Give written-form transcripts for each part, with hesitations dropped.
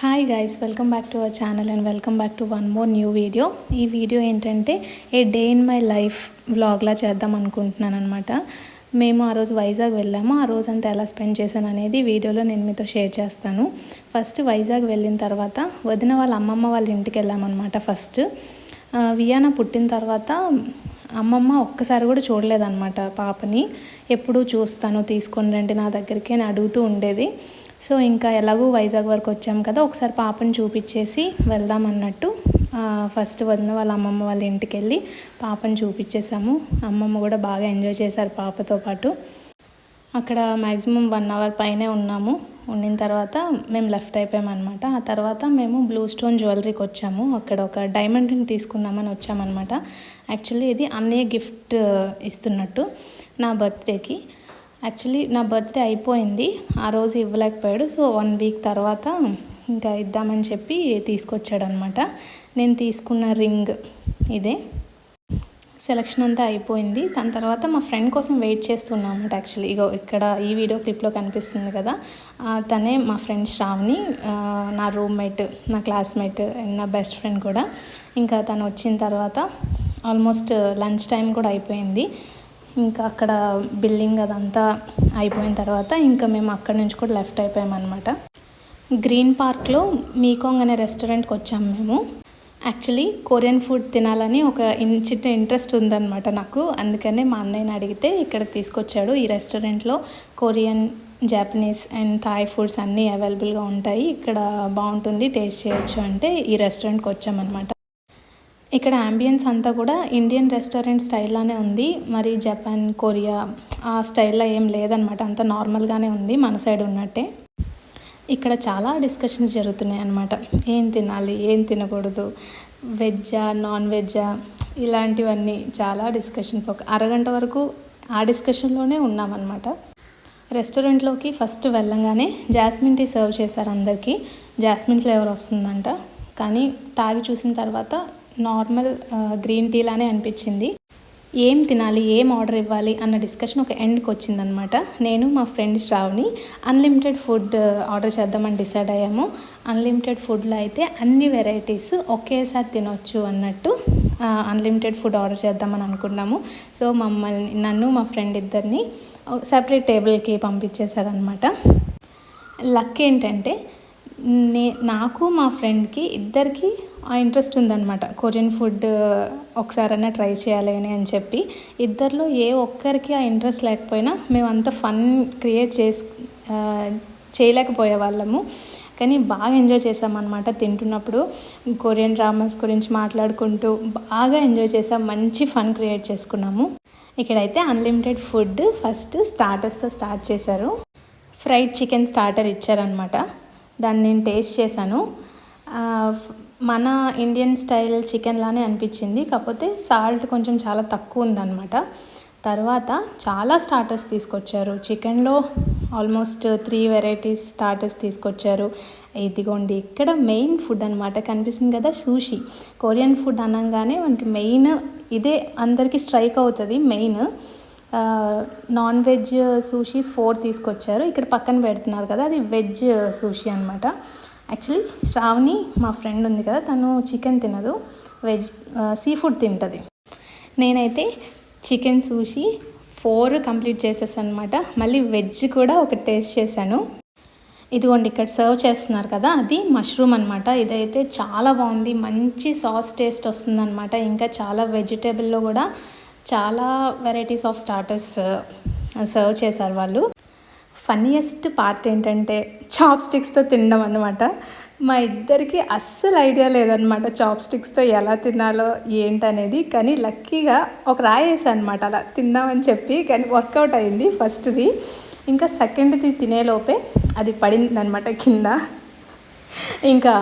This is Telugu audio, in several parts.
Hi guys, welcome back to our channel and welcome back to one more new video. ఈ వీడియో ఏంటంటే ఏ డే ఇన్ మై లైఫ్ వ్లాగ్లా చేద్దాం అనుకుంటున్నాను అనమాట. మేము ఆ రోజు వైజాగ్ వెళ్ళాము. ఆ రోజు అంతా ఎలా స్పెండ్ చేశాను అనేది వీడియోలో నేను మీతో షేర్ చేస్తాను. ఫస్ట్ వైజాగ్ వెళ్ళిన తర్వాత వదిన వాళ్ళ అమ్మమ్మ వాళ్ళ ఇంటికి వెళ్ళామన్నమాట. ఫస్ట్ వియానా పుట్టిన తర్వాత అమ్మమ్మ ఒక్కసారి కూడా చూడలేదన్నమాట పాపని. ఎప్పుడూ చూస్తాను, తీసుకొని రండి నా దగ్గరికి అని అడుగుతూ ఉండేది. సో ఇంకా ఎలాగూ వైజాగ్ వరకు వచ్చాం కదా, ఒకసారి పాపని చూపించేసి వెళ్దాం అన్నట్టు ఫస్ట్ వదిన వాళ్ళ అమ్మమ్మ వాళ్ళ ఇంటికి వెళ్ళి పాపని చూపించేసాము. అమ్మమ్మ కూడా బాగా ఎంజాయ్ చేశారు పాపతో పాటు. అక్కడ మ్యాక్సిమం 1 అవర్ పైనే ఉన్నాము. ఉండిన తర్వాత మేము లెఫ్ట్ అయిపోయామన్నమాట. ఆ తర్వాత మేము బ్లూ స్టోన్ జ్యువెలరీకి వచ్చాము. అక్కడ ఒక డైమండ్ రింగ్ తీసుకుందామని వచ్చామన్నమాట. యాక్చువల్లీ ఇది అన్నయ్య గిఫ్ట్ ఇస్తున్నట్టు నా బర్త్డేకి. యాక్చువల్లీ నా బర్త్డే అయిపోయింది, ఆ రోజు ఇవ్వలేకపోయాడు. సో 1 వీక్ తర్వాత ఇంకా ఇద్దామని చెప్పి తీసుకొచ్చాడనమాట. నేను తీసుకున్న రింగ్ ఇదే. సెలక్షన్ అంతా అయిపోయింది. దాని తర్వాత మా ఫ్రెండ్ కోసం వెయిట్ చేస్తున్నాం అన్నమాట. యాక్చువల్లీ ఇగో ఇక్కడ ఈ వీడియో క్లిప్లో కనిపిస్తుంది కదా, తనే మా ఫ్రెండ్ శ్రావణి, నా రూమ్మేట్, నా క్లాస్మేట్ అండ్ నా బెస్ట్ ఫ్రెండ్ కూడా. ఇంకా తను వచ్చిన తర్వాత ఆల్మోస్ట్ లంచ్ టైం కూడా అయిపోయింది. ఇంకా అక్కడ బిల్లింగ్ అదంతా అయిపోయిన తర్వాత ఇంకా మేము అక్కడి నుంచి కూడా లెఫ్ట్ అయిపోయామన్నమాట. గ్రీన్ పార్క్లో మీకాంగ్ అనే రెస్టారెంట్కి వచ్చాము మేము. యాక్చువల్లీ కొరియన్ ఫుడ్ తినాలని ఒక చిన్న ఇంట్రెస్ట్ ఉందన్నమాట నాకు. అందుకనే మా అన్నయ్యని అడిగితే ఇక్కడికి తీసుకొచ్చాడు. ఈ రెస్టారెంట్లో Korean, Japanese and Thai foods అన్నీ అవైలబుల్గా ఉంటాయి, ఇక్కడ బాగుంటుంది, టేస్ట్ చేయొచ్చు అంటే ఈ రెస్టారెంట్కి వచ్చామన్నమాట. ఇక్కడ అంబియన్స్ అంతా కూడా ఇండియన్ రెస్టారెంట్ స్టైల్లోనే ఉంది. మరి జపాన్, కొరియా ఆ స్టైల్లో ఏం లేదనమాట, అంతా నార్మల్గానే ఉంది మన సైడ్ ఉన్నట్టే. ఇక్కడ చాలా డిస్కషన్స్ జరుగుతున్నాయి అన్నమాట. ఏం తినాలి, ఏం తినకూడదు, వెజ్జా, నాన్ వెజ్జా, ఇలాంటివన్నీ చాలా డిస్కషన్స్. ఒక అరగంట వరకు ఆ డిస్కషన్లోనే ఉన్నామన్నమాట. రెస్టారెంట్లోకి ఫస్ట్ వెళ్ళంగానే జాస్మిన్ టీ సర్వ్ చేశారు అందరికీ. జాస్మిన్ ఫ్లేవర్ వస్తుందంట, కానీ తాగి చూసిన తర్వాత నార్మల్ గ్రీన్ టీ లానే అనిపించింది. ఏం తినాలి, ఏం ఆర్డర్ ఇవ్వాలి అన్న డిస్కషన్ ఒక ఎండ్కి వచ్చిందనమాట. నేను మా friend Shravani unlimited food order చేద్దామని డిసైడ్ అయ్యాము. అన్లిమిటెడ్ ఫుడ్లో అయితే అన్ని వెరైటీస్ ఒకేసారి తినొచ్చు అన్నట్టు అన్లిమిటెడ్ ఫుడ్ ఆర్డర్ చేద్దామని అనుకున్నాము. సో నన్ను మా ఫ్రెండ్ ఇద్దరిని సెపరేట్ టేబుల్కి పంపించేశారనమాట. లక్ ఏంటంటే నాకు మా ఫ్రెండ్కి ఇద్దరికి ఆ ఇంట్రెస్ట్ ఉందన్నమాట. కొరియన్ ఫుడ్ ఒకసారైనా ట్రై చేయాలి అని చెప్పి ఇద్దరిలో ఏ ఒక్కరికి ఆ ఇంట్రెస్ట్ లేకపోయినా మేమంతా ఫన్ క్రియేట్ చేయలేకపోయే వాళ్ళము. కానీ బాగా ఎంజాయ్ చేసామన్నమాట. తింటున్నప్పుడు కొరియన్ డ్రామాస్ గురించి మాట్లాడుకుంటూ బాగా ఎంజాయ్ చేసాం, మంచి ఫన్ క్రియేట్ చేసుకున్నాము. ఇక్కడైతే అన్లిమిటెడ్ ఫుడ్ ఫస్ట్ స్టార్టర్స్తో స్టార్ట్ చేశారు. ఫ్రైడ్ చికెన్ స్టార్టర్ ఇచ్చారనమాట. దాన్ని నేను టేస్ట్ చేశాను. మన ఇండియన్ స్టైల్ చికెన్ లానే అనిపించింది, కాకపోతే సాల్ట్ కొంచెం చాలా తక్కువ ఉందన్నమాట. తర్వాత చాలా స్టార్టర్స్ తీసుకొచ్చారు. చికెన్లో ఆల్మోస్ట్ 3 వెరైటీస్ స్టార్టర్స్ తీసుకొచ్చారు. ఇదిగోండి ఇక్కడ మెయిన్ ఫుడ్ అనమాట, కనిపిస్తుంది కదా, సూషీ. కొరియన్ ఫుడ్ అనగానే మనకి మెయిన్ ఇదే అందరికీ స్ట్రైక్ అవుతుంది. మెయిన్ నాన్ వెజ్ సూషీస్ 4 తీసుకొచ్చారు. ఇక్కడ పక్కన పెడుతున్నారు కదా, అది వెజ్ సూషీ అనమాట. యాక్చువల్లీ శ్రావణి మా ఫ్రెండ్ ఉంది కదా, తను చికెన్ తినదు, వెజ్ సీ ఫుడ్ తింటుంది. నేనైతే చికెన్ సూషీ 4 కంప్లీట్ చేసేసాను అనమాట. మళ్ళీ వెజ్ కూడా ఒక టేస్ట్ చేశాను. ఇదిగోండి ఇక్కడ సర్వ్ చేస్తున్నారు కదా, అది మష్రూమ్ అనమాట. ఇదైతే చాలా బాగుంది, మంచి సాస్ టేస్ట్ వస్తుందన్నమాట. ఇంకా చాలా వెజిటేబుల్లో కూడా చాలా వెరైటీస్ ఆఫ్ స్టార్టర్స్ సర్వ్ చేశారు వాళ్ళు. ఫన్నీయెస్ట్ పార్ట్ ఏంటంటే చాప్ స్టిక్స్తో తినడం అనమాట. మా ఇద్దరికి అస్సలు ఐడియా లేదనమాట చాప్ స్టిక్స్తో ఎలా తినాలో ఏంటనేది. కానీ లక్కీగా ఒక రాయి వేసాను అనమాట అలా తిందామని చెప్పి, కానీ వర్కౌట్ అయింది ఫస్ట్ది. ఇంకా సెకండ్ది తినేలోపే అది పడిందనమాట కింద. ఇంకా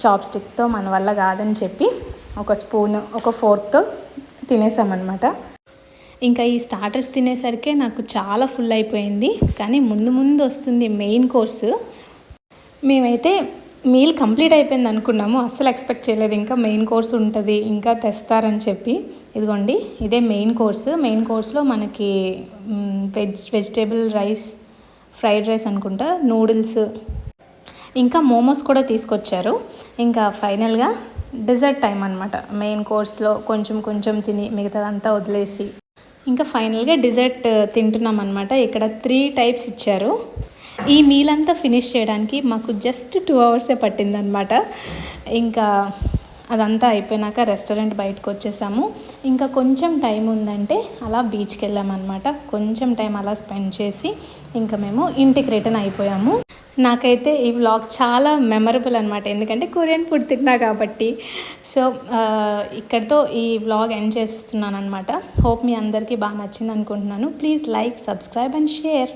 చాప్ స్టిక్తో మన వల్ల కాదని చెప్పి ఒక స్పూన్, ఒక ఫోర్క్తో తినేసామన్నమాట. ఇంకా ఈ స్టార్టర్స్ తినేసరికి నాకు చాలా ఫుల్ అయిపోయింది. కానీ ముందు వస్తుంది మెయిన్ కోర్సు. మేమైతే మీల్ కంప్లీట్ అయిపోయింది అనుకున్నాము, అస్సలు ఎక్స్పెక్ట్ చేయలేదు ఇంకా మెయిన్ కోర్స్ ఉంటుంది, ఇంకా తెస్తారని చెప్పి. ఇదిగోండి ఇదే మెయిన్ కోర్సు. మెయిన్ కోర్స్లో మనకి వెజిటేబుల్ రైస్, ఫ్రైడ్ రైస్ అనుకుంటా, నూడిల్స్ ఇంకా మోమోస్ కూడా తీసుకొచ్చారు. ఇంకా ఫైనల్గా డెజర్ట్ టైం అనమాట. మెయిన్ కోర్స్లో కొంచెం కొంచెం తిని మిగతాదంతా వదిలేసి ఇంకా ఫైనల్గా డిజర్ట్ తింటున్నాం అనమాట. ఇక్కడ 3 టైప్స్ ఇచ్చారు. ఈ మీల్ అంతా ఫినిష్ చేయడానికి మాకు జస్ట్ 2 అవర్సే పట్టిందనమాట. ఇంకా అదంతా అయిపోయినాక రెస్టారెంట్ బయటకు వచ్చేసాము. ఇంకా కొంచెం టైం ఉందంటే అలా బీచ్కి వెళ్ళామన్నమాట. కొంచెం టైం అలా స్పెండ్ చేసి ఇంకా మేము ఇంటికి రిటర్న్ అయిపోయాము. నాకైతే ఈ వ్లాగ్ చాలా మెమరబుల్ అనమాట, ఎందుకంటే కొరియన్ ఫుడ్ తిన్నా కాబట్టి. సో ఇక్కడితో ఈ వ్లాగ్ ఎండ్ చేస్తున్నాను అనమాట. హోప్ మీ అందరికీ బాగా నచ్చింది అనుకుంటున్నాను. Please like, subscribe and share.